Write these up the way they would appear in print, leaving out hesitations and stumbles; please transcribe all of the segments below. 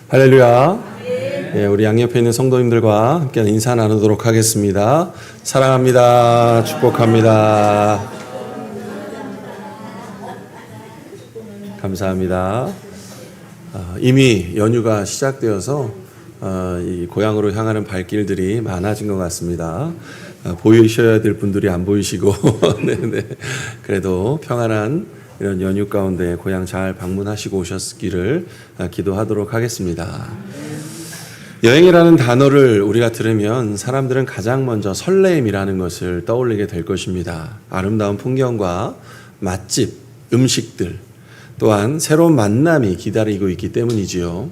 할렐루야. 예, 우리 양옆에 있는 성도님들과 함께 인사 나누도록 하겠습니다. 사랑합니다. 축복합니다. 감사합니다. 이미 연휴가 시작되어서 이 고향으로 향하는 발길들이 많아진 것 같습니다. 보이셔야 될 분들이 안 보이시고 네네. 그래도 평안한 이런 연휴 가운데 고향 잘 방문하시고 오셨기를 기도하도록 하겠습니다. 여행이라는 단어를 우리가 들으면 사람들은 가장 먼저 설레임이라는 것을 떠올리게 될 것입니다. 아름다운 풍경과 맛집, 음식들, 또한 새로운 만남이 기다리고 있기 때문이지요.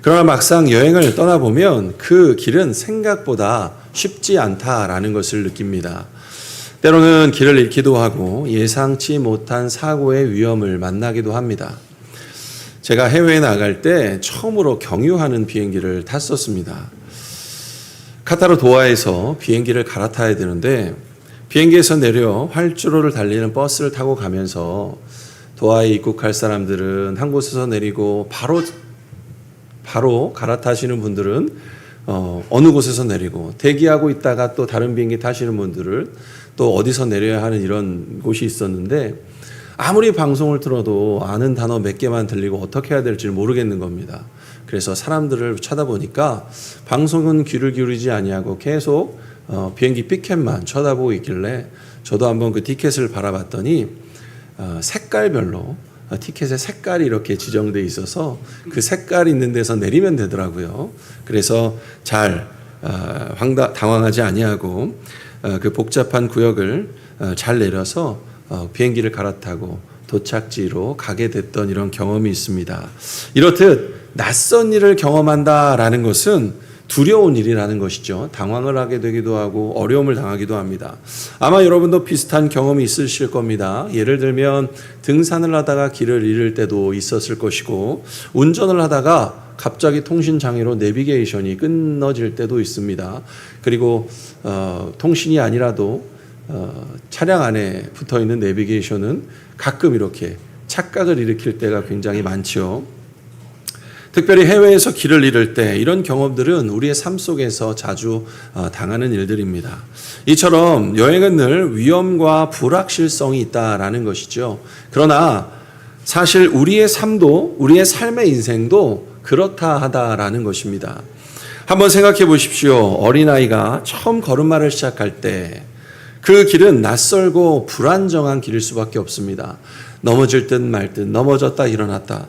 그러나 막상 여행을 떠나보면 그 길은 생각보다 쉽지 않다라는 것을 느낍니다. 때로는 길을 잃기도 하고 예상치 못한 사고의 위험을 만나기도 합니다. 제가 해외에 나갈 때 처음으로 경유하는 비행기를 탔었습니다. 카타르 도하에서 비행기를 갈아타야 되는데 비행기에서 내려 활주로를 달리는 버스를 타고 가면서 도하에 입국할 사람들은 한 곳에서 내리고 바로 갈아타시는 분들은 어느 곳에서 내리고 대기하고 있다가 또 다른 비행기 타시는 분들은 또 어디서 내려야 하는 이런 곳이 있었는데 아무리 방송을 들어도 아는 단어 몇 개만 들리고 어떻게 해야 될지 모르겠는 겁니다. 그래서 사람들을 쳐다보니까 방송은 귀를 기울이지 아니하고 계속 비행기 피켓만 쳐다보고 있길래 저도 한번 그 티켓을 바라봤더니 색깔별로 티켓의 색깔이 이렇게 지정되어 있어서 그 색깔 있는 데서 내리면 되더라고요. 그래서 잘 당황하지 아니하고 그 복잡한 구역을 잘 내려서 비행기를 갈아타고 도착지로 가게 됐던 이런 경험이 있습니다. 이렇듯 낯선 일을 경험한다라는 것은 두려운 일이라는 것이죠. 당황을 하게 되기도 하고 어려움을 당하기도 합니다. 아마 여러분도 비슷한 경험이 있으실 겁니다. 예를 들면 등산을 하다가 길을 잃을 때도 있었을 것이고 운전을 하다가 갑자기 통신장애로 내비게이션이 끊어질 때도 있습니다. 그리고 통신이 아니라도 차량 안에 붙어있는 내비게이션은 가끔 이렇게 착각을 일으킬 때가 굉장히 많죠. 특별히 해외에서 길을 잃을 때 이런 경험들은 우리의 삶 속에서 자주 당하는 일들입니다. 이처럼 여행은 늘 위험과 불확실성이 있다라는 것이죠. 그러나 사실 우리의 삶도 우리의 삶의 인생도 그렇다 하다라는 것입니다. 한번 생각해 보십시오. 어린아이가 처음 걸음마를 시작할 때 그 길은 낯설고 불안정한 길일 수밖에 없습니다. 넘어질 듯 말 듯 넘어졌다 일어났다.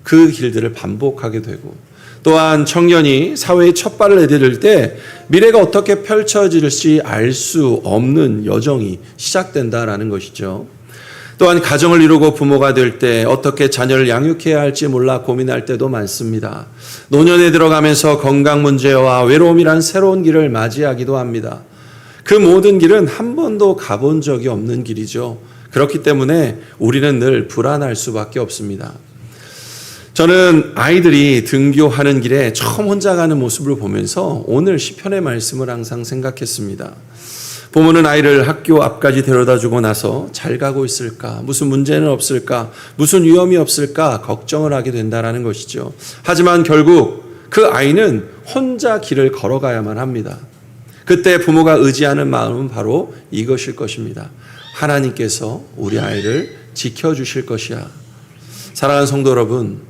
그 길들을 반복하게 되고 또한 청년이 사회의 첫 발을 내디딜 때 미래가 어떻게 펼쳐질지 알 수 없는 여정이 시작된다라는 것이죠. 또한 가정을 이루고 부모가 될 때 어떻게 자녀를 양육해야 할지 몰라 고민할 때도 많습니다. 노년에 들어가면서 건강 문제와 외로움이란 새로운 길을 맞이하기도 합니다. 그 모든 길은 한 번도 가본 적이 없는 길이죠. 그렇기 때문에 우리는 늘 불안할 수밖에 없습니다. 저는 아이들이 등교하는 길에 처음 혼자 가는 모습을 보면서 오늘 시편의 말씀을 항상 생각했습니다. 부모는 아이를 학교 앞까지 데려다주고 나서 잘 가고 있을까? 무슨 문제는 없을까? 무슨 위험이 없을까? 걱정을 하게 된다는 것이죠. 하지만 결국 그 아이는 혼자 길을 걸어가야만 합니다. 그때 부모가 의지하는 마음은 바로 이것일 것입니다. 하나님께서 우리 아이를 지켜주실 것이야. 사랑하는 성도 여러분,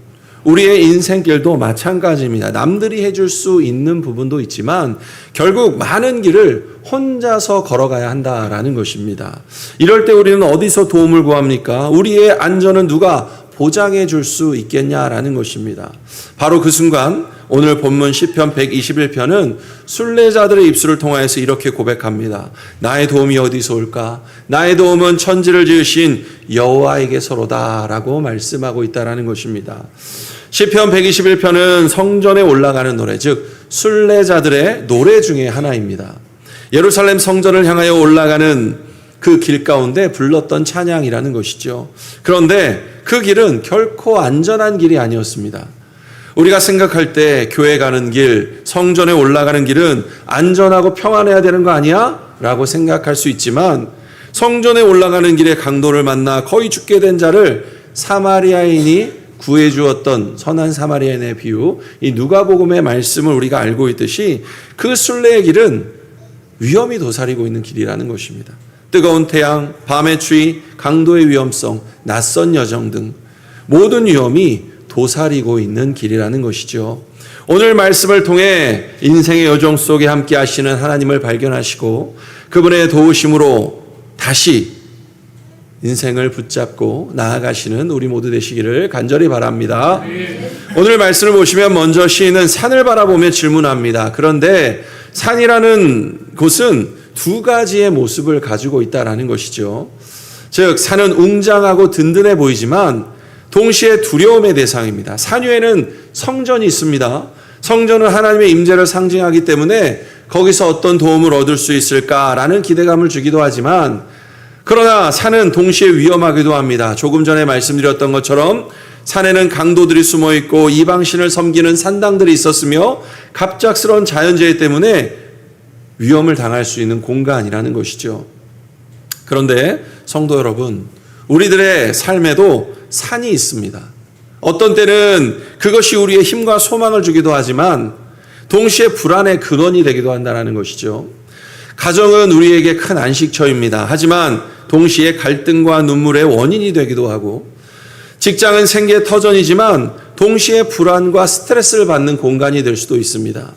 우리의 인생길도 마찬가지입니다. 남들이 해줄 수 있는 부분도 있지만 결국 많은 길을 혼자서 걸어가야 한다라는 것입니다. 이럴 때 우리는 어디서 도움을 구합니까? 우리의 안전은 누가 보장해 줄 수 있겠냐라는 것입니다. 바로 그 순간 오늘 본문 시편 121편은 순례자들의 입술을 통하여서 이렇게 고백합니다. 나의 도움이 어디서 올까? 나의 도움은 천지를 지으신 여호와에게서로다 라고 말씀하고 있다는 것입니다. 시편 121편은 성전에 올라가는 노래, 즉 순례자들의 노래 중에 하나입니다. 예루살렘 성전을 향하여 올라가는 그 길 가운데 불렀던 찬양이라는 것이죠. 그런데 그 길은 결코 안전한 길이 아니었습니다. 우리가 생각할 때 교회 가는 길, 성전에 올라가는 길은 안전하고 평안해야 되는 거 아니야? 라고 생각할 수 있지만 성전에 올라가는 길에 강도를 만나 거의 죽게 된 자를 사마리아인이 구해 주었던 선한 사마리아인의 비유, 이 누가복음의 말씀을 우리가 알고 있듯이 그 순례의 길은 위험이 도사리고 있는 길이라는 것입니다. 뜨거운 태양, 밤의 추위, 강도의 위험성, 낯선 여정 등 모든 위험이 도사리고 있는 길이라는 것이죠. 오늘 말씀을 통해 인생의 여정 속에 함께 하시는 하나님을 발견하시고 그분의 도우심으로 다시 인생을 붙잡고 나아가시는 우리 모두 되시기를 간절히 바랍니다. 오늘 말씀을 보시면 먼저 시인은 산을 바라보며 질문합니다. 그런데 산이라는 곳은 두 가지의 모습을 가지고 있다는 것이죠. 즉 산은 웅장하고 든든해 보이지만 동시에 두려움의 대상입니다. 산 위에는 성전이 있습니다. 성전은 하나님의 임재를 상징하기 때문에 거기서 어떤 도움을 얻을 수 있을까라는 기대감을 주기도 하지만 그러나 산은 동시에 위험하기도 합니다. 조금 전에 말씀드렸던 것처럼 산에는 강도들이 숨어 있고 이방신을 섬기는 산당들이 있었으며 갑작스러운 자연재해 때문에 위험을 당할 수 있는 공간이라는 것이죠. 그런데 성도 여러분, 우리들의 삶에도 산이 있습니다. 어떤 때는 그것이 우리의 힘과 소망을 주기도 하지만 동시에 불안의 근원이 되기도 한다는 것이죠. 가정은 우리에게 큰 안식처입니다. 하지만 동시에 갈등과 눈물의 원인이 되기도 하고 직장은 생계의 터전이지만 동시에 불안과 스트레스를 받는 공간이 될 수도 있습니다.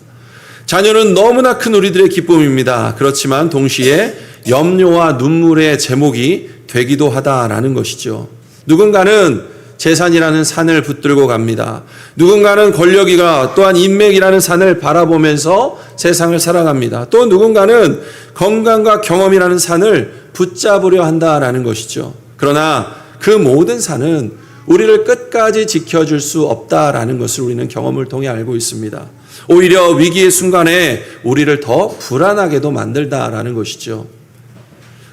자녀는 너무나 큰 우리들의 기쁨입니다. 그렇지만 동시에 염려와 눈물의 제목이 되기도 하다라는 것이죠. 누군가는 재산이라는 산을 붙들고 갑니다. 누군가는 권력이가 또한 인맥이라는 산을 바라보면서 세상을 살아갑니다. 또 누군가는 건강과 경험이라는 산을 붙잡으려 한다라는 것이죠. 그러나 그 모든 산은 우리를 끝까지 지켜줄 수 없다라는 것을 우리는 경험을 통해 알고 있습니다. 오히려 위기의 순간에 우리를 더 불안하게도 만들다라는 것이죠.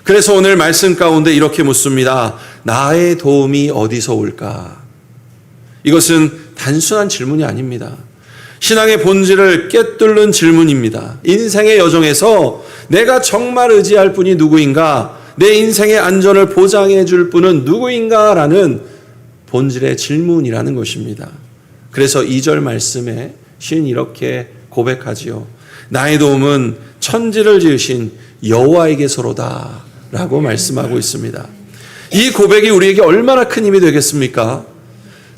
그래서 오늘 말씀 가운데 이렇게 묻습니다. 나의 도움이 어디서 올까? 이것은 단순한 질문이 아닙니다. 신앙의 본질을 꿰뚫는 질문입니다. 인생의 여정에서 내가 정말 의지할 분이 누구인가? 내 인생의 안전을 보장해 줄 분은 누구인가? 라는 본질의 질문이라는 것입니다. 그래서 2절 말씀에 시인이 이렇게 고백하지요. 나의 도움은 천지를 지으신 여호와에게서로다 라고 말씀하고 있습니다. 이 고백이 우리에게 얼마나 큰 힘이 되겠습니까?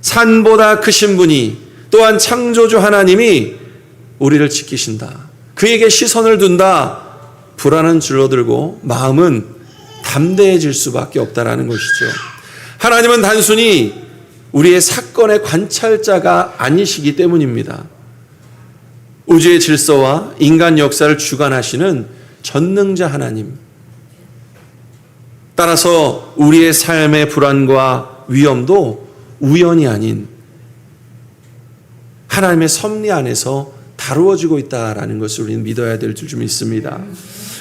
산보다 크신 분이 또한 창조주 하나님이 우리를 지키신다. 그에게 시선을 둔다. 불안은 줄어들고 마음은 담대해질 수밖에 없다라는 것이죠. 하나님은 단순히 우리의 사건의 관찰자가 아니시기 때문입니다. 우주의 질서와 인간 역사를 주관하시는 전능자 하나님. 따라서 우리의 삶의 불안과 위험도 우연이 아닌 하나님의 섭리 안에서 다루어지고 있다라는 것을 우리는 믿어야 될 줄 믿습니다.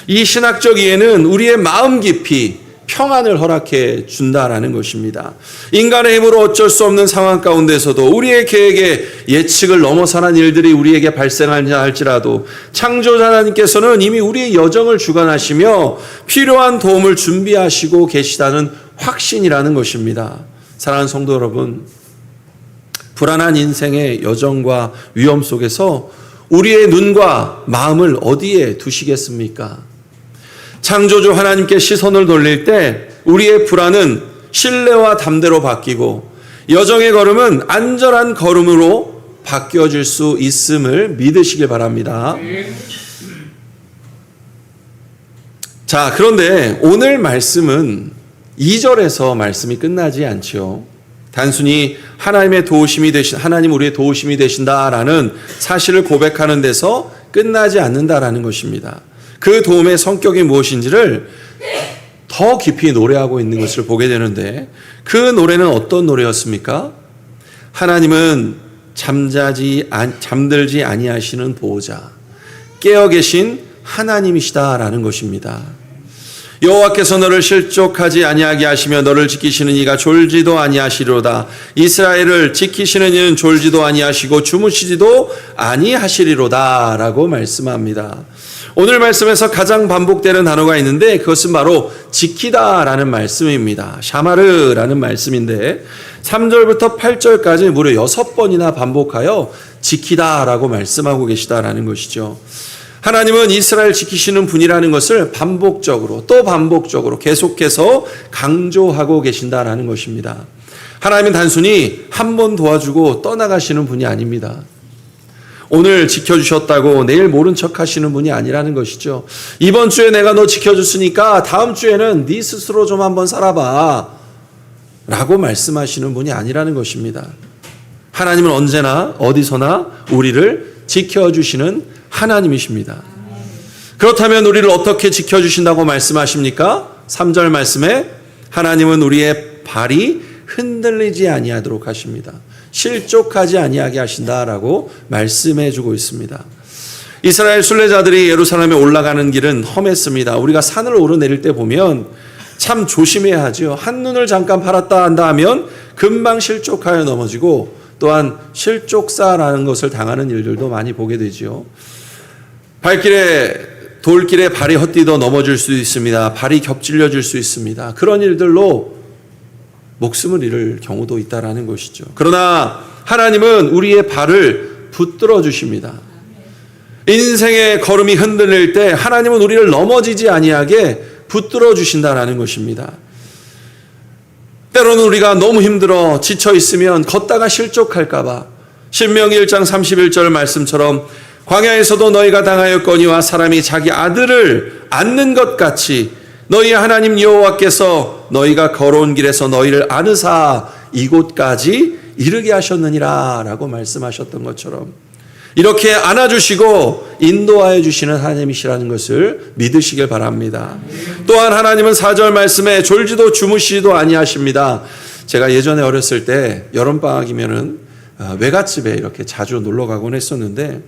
이 신학적 이해는 우리의 마음 깊이 평안을 허락해 준다라는 것입니다. 인간의 힘으로 어쩔 수 없는 상황 가운데서도 우리의 계획에 예측을 넘어서는 일들이 우리에게 발생하냐 할지라도 창조자 하나님께서는 이미 우리의 여정을 주관하시며 필요한 도움을 준비하시고 계시다는 확신이라는 것입니다. 사랑하는 성도 여러분, 불안한 인생의 여정과 위험 속에서 우리의 눈과 마음을 어디에 두시겠습니까? 창조주 하나님께 시선을 돌릴 때 우리의 불안은 신뢰와 담대로 바뀌고 여정의 걸음은 안전한 걸음으로 바뀌어질 수 있음을 믿으시길 바랍니다. 자, 그런데 오늘 말씀은 2절에서 말씀이 끝나지 않지요. 단순히 하나님의 도우심이 되신 하나님 우리의 도우심이 되신다라는 사실을 고백하는 데서 끝나지 않는다라는 것입니다. 그 도움의 성격이 무엇인지를 더 깊이 노래하고 있는 것을 보게 되는데 그 노래는 어떤 노래였습니까? 하나님은 잠들지 아니하시는 보호자, 깨어 계신 하나님이시다라는 것입니다. 여호와께서 너를 실족하지 아니하게 하시며 너를 지키시는 이가 졸지도 아니하시리로다. 이스라엘을 지키시는 이는 졸지도 아니하시고 주무시지도 아니하시리로다 라고 말씀합니다. 오늘 말씀에서 가장 반복되는 단어가 있는데 그것은 바로 지키다라는 말씀입니다. 샤마르라는 말씀인데 3절부터 8절까지 무려 6번이나 반복하여 지키다라고 말씀하고 계시다라는 것이죠. 하나님은 이스라엘 지키시는 분이라는 것을 반복적으로 또 반복적으로 계속해서 강조하고 계신다라는 것입니다. 하나님은 단순히 한 번 도와주고 떠나가시는 분이 아닙니다. 오늘 지켜주셨다고 내일 모른 척 하시는 분이 아니라는 것이죠. 이번 주에 내가 너 지켜줬으니까 다음 주에는 네 스스로 좀 한번 살아봐 라고 말씀하시는 분이 아니라는 것입니다. 하나님은 언제나 어디서나 우리를 지켜주시는 하나님이십니다. 그렇다면 우리를 어떻게 지켜주신다고 말씀하십니까? 3절 말씀에 하나님은 우리의 발이 흔들리지 아니하도록 하십니다. 실족하지 아니하게 하신다라고 말씀해 주고 있습니다. 이스라엘 순례자들이 예루살렘에 올라가는 길은 험했습니다. 우리가 산을 오르내릴 때 보면 참 조심해야 하죠. 한눈을 잠깐 팔았다 한다 하면 금방 실족하여 넘어지고 또한 실족사라는 것을 당하는 일들도 많이 보게 되죠. 돌길에 발이 헛디뎌 넘어질 수 있습니다. 발이 겹질려질 수 있습니다. 그런 일들로 목숨을 잃을 경우도 있다라는 것이죠. 그러나 하나님은 우리의 발을 붙들어 주십니다. 인생의 걸음이 흔들릴 때 하나님은 우리를 넘어지지 아니하게 붙들어 주신다라는 것입니다. 때로는 우리가 너무 힘들어 지쳐 있으면 걷다가 실족할까 봐 신명기 1장 31절 말씀처럼 광야에서도 너희가 당하였거니와 사람이 자기 아들을 안는 것 같이 너희 하나님 여호와께서 너희가 걸어온 길에서 너희를 안으사 이곳까지 이르게 하셨느니라 라고 말씀하셨던 것처럼 이렇게 안아주시고 인도하여 주시는 하나님이시라는 것을 믿으시길 바랍니다. 또한 하나님은 4절 말씀에 졸지도 주무시지도 아니하십니다. 제가 예전에 어렸을 때 여름방학이면은 외갓집에 이렇게 자주 놀러 가곤 했었는데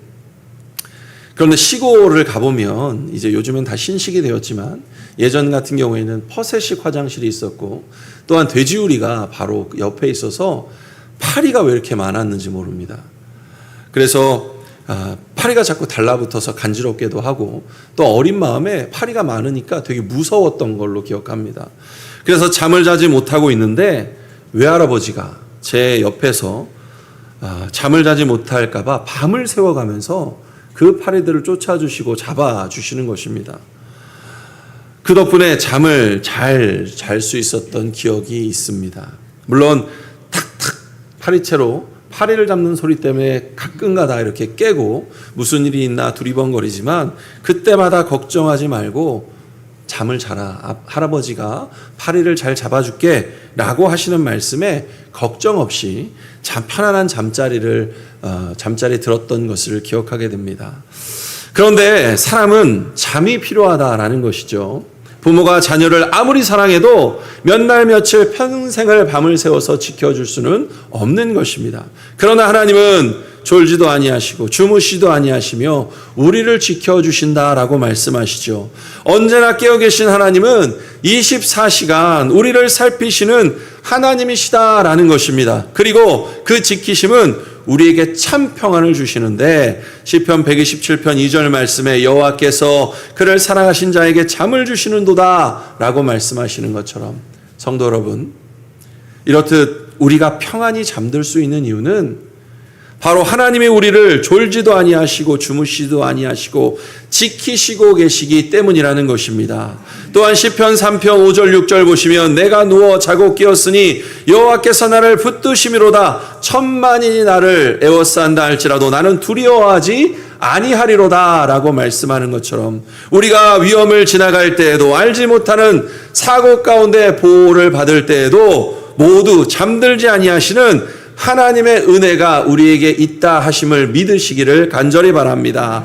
그런데 시골을 가보면 이제 요즘은 다 신식이 되었지만 예전 같은 경우에는 퍼셋식 화장실이 있었고 또한 돼지우리가 바로 옆에 있어서 파리가 왜 이렇게 많았는지 모릅니다. 그래서 파리가 자꾸 달라붙어서 간지럽게도 하고 또 어린 마음에 파리가 많으니까 되게 무서웠던 걸로 기억합니다. 그래서 잠을 자지 못하고 있는데 외할아버지가 제 옆에서 잠을 자지 못할까 봐 밤을 새워가면서 그 파리들을 쫓아주시고 잡아주시는 것입니다. 그 덕분에 잠을 잘 잘 수 있었던 기억이 있습니다. 물론 탁탁 파리채로 파리를 잡는 소리 때문에 가끔가다 이렇게 깨고 무슨 일이 있나 두리번거리지만 그때마다 걱정하지 말고 잠을 자라. 할아버지가 파리를 잘 잡아줄게 라고 하시는 말씀에 걱정 없이 편안한 잠자리 들었던 것을 기억하게 됩니다. 그런데 사람은 잠이 필요하다라는 것이죠. 부모가 자녀를 아무리 사랑해도 몇 날 며칠 평생을 밤을 새워서 지켜줄 수는 없는 것입니다. 그러나 하나님은 졸지도 아니하시고 주무시도 아니하시며 우리를 지켜주신다라고 말씀하시죠. 언제나 깨어 계신 하나님은 24시간 우리를 살피시는 하나님이시다라는 것입니다. 그리고 그 지키심은 우리에게 참 평안을 주시는데 시편 127편 2절 말씀에 여호와께서 그를 사랑하신 자에게 잠을 주시는도다 라고 말씀하시는 것처럼 성도 여러분, 이렇듯 우리가 평안히 잠들 수 있는 이유는 바로 하나님이 우리를 졸지도 아니하시고 주무시도 아니하시고 지키시고 계시기 때문이라는 것입니다. 또한 시편 3편 5절 6절 보시면 내가 누워 자고 깨었으니 여호와께서 나를 붙드심이로다. 천만인이 나를 에워싼다 할지라도 나는 두려워하지 아니하리로다 라고 말씀하는 것처럼 우리가 위험을 지나갈 때에도 알지 못하는 사고 가운데 보호를 받을 때에도 모두 잠들지 아니하시는 하나님의 은혜가 우리에게 있다 하심을 믿으시기를 간절히 바랍니다.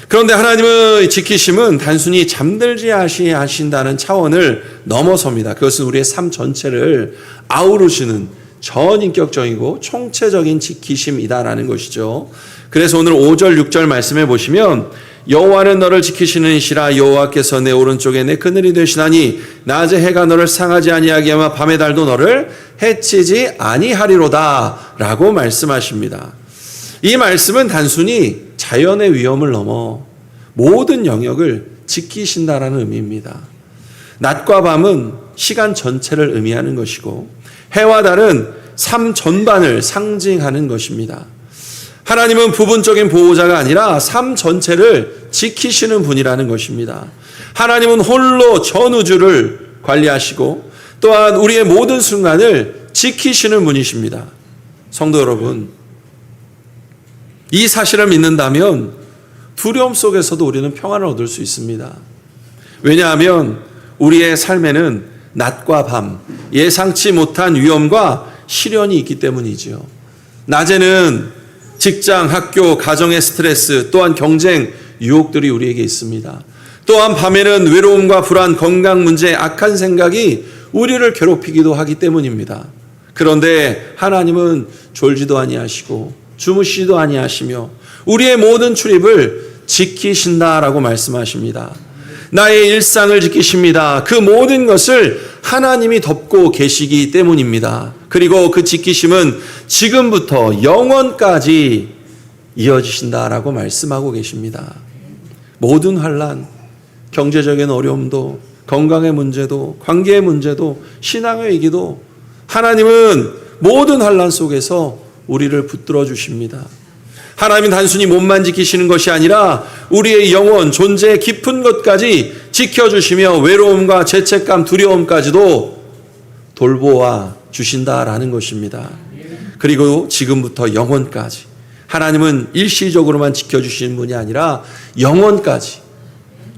그런데 하나님의 지키심은 단순히 잠들지 하신다는 차원을 넘어섭니다. 그것은 우리의 삶 전체를 아우르시는 전인격적이고 총체적인 지키심이다라는 것이죠. 그래서 오늘 5절 6절 말씀해 보시면 여호와는 너를 지키시는 이시라. 여호와께서 내 오른쪽에 내 그늘이 되시나니 낮에 해가 너를 상하지 아니하게 하며 밤의 달도 너를 해치지 아니하리로다 라고 말씀하십니다. 이 말씀은 단순히 자연의 위험을 넘어 모든 영역을 지키신다라는 의미입니다. 낮과 밤은 시간 전체를 의미하는 것이고 해와 달은 삶 전반을 상징하는 것입니다. 하나님은 부분적인 보호자가 아니라 삶 전체를 지키시는 분이라는 것입니다. 하나님은 홀로 전 우주를 관리하시고 또한 우리의 모든 순간을 지키시는 분이십니다. 성도 여러분, 이 사실을 믿는다면 두려움 속에서도 우리는 평안을 얻을 수 있습니다. 왜냐하면 우리의 삶에는 낮과 밤, 예상치 못한 위험과 시련이 있기 때문이지요. 낮에는 직장, 학교, 가정의 스트레스, 또한 경쟁, 유혹들이 우리에게 있습니다. 또한 밤에는 외로움과 불안, 건강 문제, 악한 생각이 우리를 괴롭히기도 하기 때문입니다. 그런데 하나님은 졸지도 아니하시고 주무시지도 아니하시며 우리의 모든 출입을 지키신다라고 말씀하십니다. 나의 일상을 지키십니다. 그 모든 것을 하나님이 덮고 계시기 때문입니다. 그리고 그 지키심은 지금부터 영원까지 이어지신다라고 말씀하고 계십니다. 모든 환난, 경제적인 어려움도, 건강의 문제도, 관계의 문제도, 신앙의 위기도 하나님은 모든 환난 속에서 우리를 붙들어 주십니다. 하나님은 단순히 몸만 지키시는 것이 아니라 우리의 영혼, 존재의 깊은 것까지 지켜주시며 외로움과 죄책감, 두려움까지도 돌보아 주신다라는 것입니다. 그리고 지금부터 영원까지 하나님은 일시적으로만 지켜주시는 분이 아니라 영원까지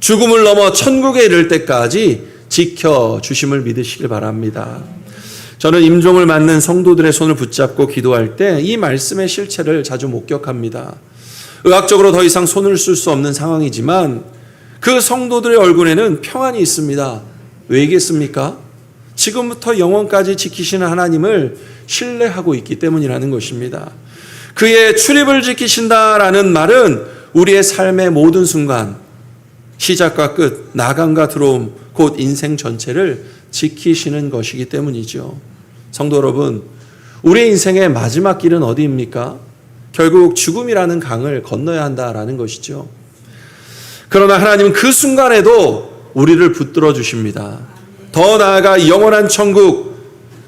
죽음을 넘어 천국에 이를 때까지 지켜주심을 믿으시길 바랍니다. 저는 임종을 맞는 성도들의 손을 붙잡고 기도할 때 이 말씀의 실체를 자주 목격합니다. 의학적으로 더 이상 손을 쓸 수 없는 상황이지만 그 성도들의 얼굴에는 평안이 있습니다. 왜이겠습니까? 지금부터 영원까지 지키시는 하나님을 신뢰하고 있기 때문이라는 것입니다. 그의 출입을 지키신다라는 말은 우리의 삶의 모든 순간, 시작과 끝, 나감과 들어옴, 곧 인생 전체를 지키시는 것이기 때문이죠. 성도 여러분, 우리의 인생의 마지막 길은 어디입니까? 결국 죽음이라는 강을 건너야 한다라는 것이죠. 그러나 하나님은 그 순간에도 우리를 붙들어 주십니다. 더 나아가 영원한 천국,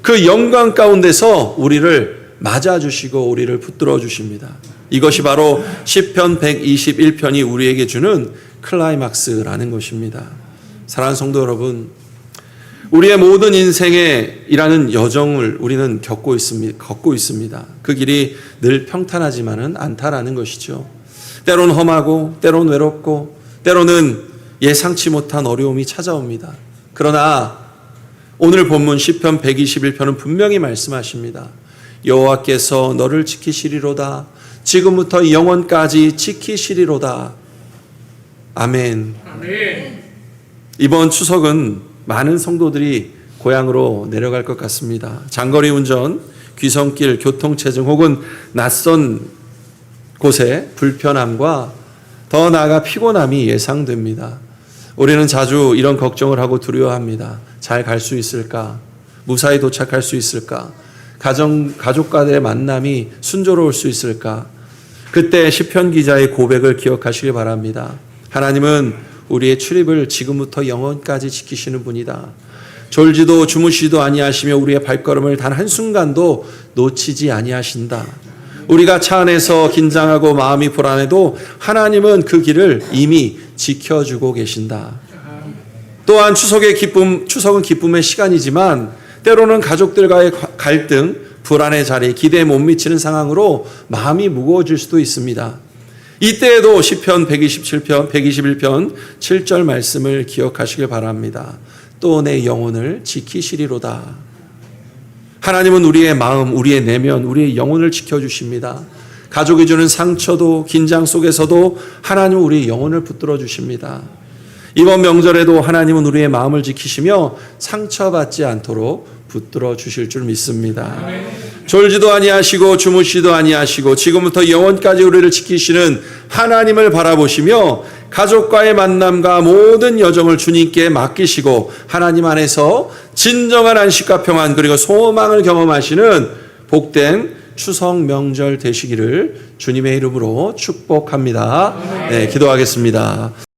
그 영광 가운데서 우리를 맞아주시고 우리를 붙들어 주십니다. 이것이 바로 시편 121편이 우리에게 주는 클라이막스라는 것입니다. 사랑하는 성도 여러분, 우리의 모든 인생에 이라는 여정을 우리는 걷고 있습니다. 그 길이 늘 평탄하지만은 않다라는 것이죠. 때로는 험하고, 때로는 외롭고, 때로는 예상치 못한 어려움이 찾아옵니다. 그러나 오늘 본문 시편 121편은 분명히 말씀하십니다. 여호와께서 너를 지키시리로다. 지금부터 영원까지 지키시리로다. 아멘. 아멘. 이번 추석은 많은 성도들이 고향으로 내려갈 것 같습니다. 장거리 운전, 귀성길, 교통체증 혹은 낯선 곳에 불편함과 더 나아가 피곤함이 예상됩니다. 우리는 자주 이런 걱정을 하고 두려워합니다. 잘 갈 수 있을까? 무사히 도착할 수 있을까? 가족과의 만남이 순조로울 수 있을까? 그때 시편 기자의 고백을 기억하시길 바랍니다. 하나님은 우리의 출입을 지금부터 영원까지 지키시는 분이다. 졸지도 주무시지도 아니하시며 우리의 발걸음을 단 한순간도 놓치지 아니하신다. 우리가 차 안에서 긴장하고 마음이 불안해도 하나님은 그 길을 이미 지켜주고 계신다. 또한 추석은 기쁨의 시간이지만 때로는 가족들과의 갈등, 불안의 자리, 기대에 못 미치는 상황으로 마음이 무거워질 수도 있습니다. 이때에도 시편 121편 7절 말씀을 기억하시길 바랍니다. 또 내 영혼을 지키시리로다. 하나님은 우리의 마음, 우리의 내면, 우리의 영혼을 지켜주십니다. 가족이 주는 상처도 긴장 속에서도 하나님은 우리의 영혼을 붙들어 주십니다. 이번 명절에도 하나님은 우리의 마음을 지키시며 상처받지 않도록 붙들어 주실 줄 믿습니다. 졸지도 아니하시고 주무시도 아니하시고 지금부터 영원까지 우리를 지키시는 하나님을 바라보시며 가족과의 만남과 모든 여정을 주님께 맡기시고 하나님 안에서 진정한 안식과 평안 그리고 소망을 경험하시는 복된 추석 명절 되시기를 주님의 이름으로 축복합니다. 네, 기도하겠습니다.